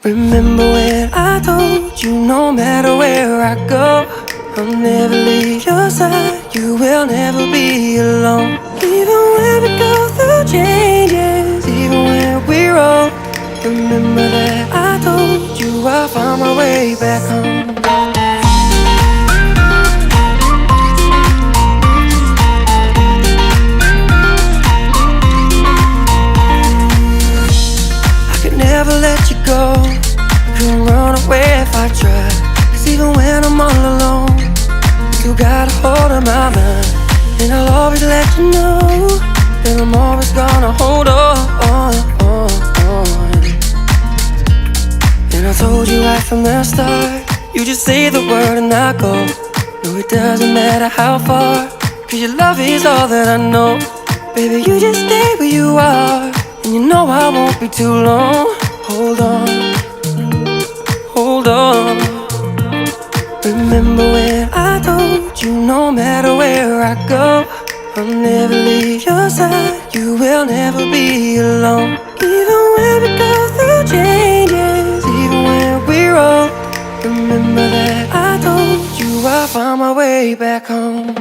Remember when I told you no matter where I go, I'll never leave your side, you will never be alone. Even when we go through changes, even when we're old, remember that I told you I'll find my way back home. Never let you go, couldn't run away if I tried. Cause even when I'm all alone, you got a hold of my mind. And I'll always let you know that I'm always gonna hold on. And I told you right from the start, you just say the word and I go. No, it doesn't matter how far, cause your love is all that I know. Baby, you just stay where you are, and you know I won't be too long. Hold on, hold on. Remember when I told you no matter where I go, I'll never leave your side, you will never be alone. Even when we go through changes, even when we're old, remember that I told you I'll find my way back home.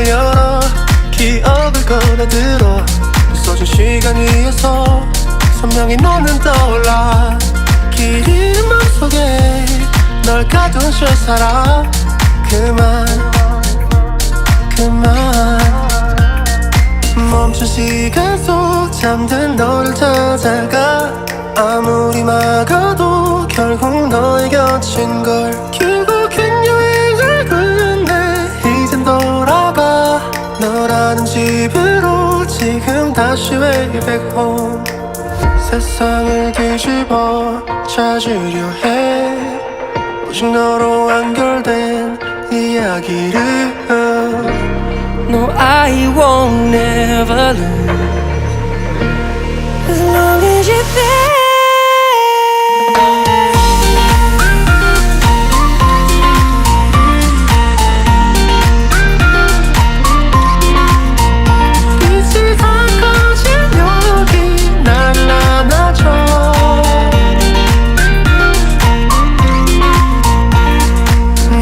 열어 기억을 꺼내들어 써준 시간 위에서 선명히 너는 떠올라 길 잃은 맘속에 널 가둔 실사람 그만 멈춘 시간 속 잠든 너를 찾아가 아무리 막아도 결국 너의 곁인 걸 결국엔 여행을 끝냈네 이젠 돌아가 너라는 집으로 지금 다시 way back home 세상을 뒤집어 찾으려 해 오직 너로 완결된 이야기를 No, I won't never lose as long as you're there. 빛이 다 꺼진 여기 날 안아줘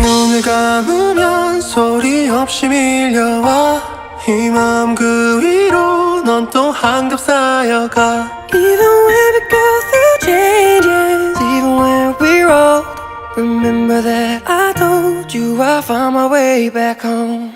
눈을 감으면 소리 없이 밀려와 이 마음 그 위로 넌 또 한 겹 쌓여가 Even when we go through changes, even when we're old, remember that I told you I'll find my way back home.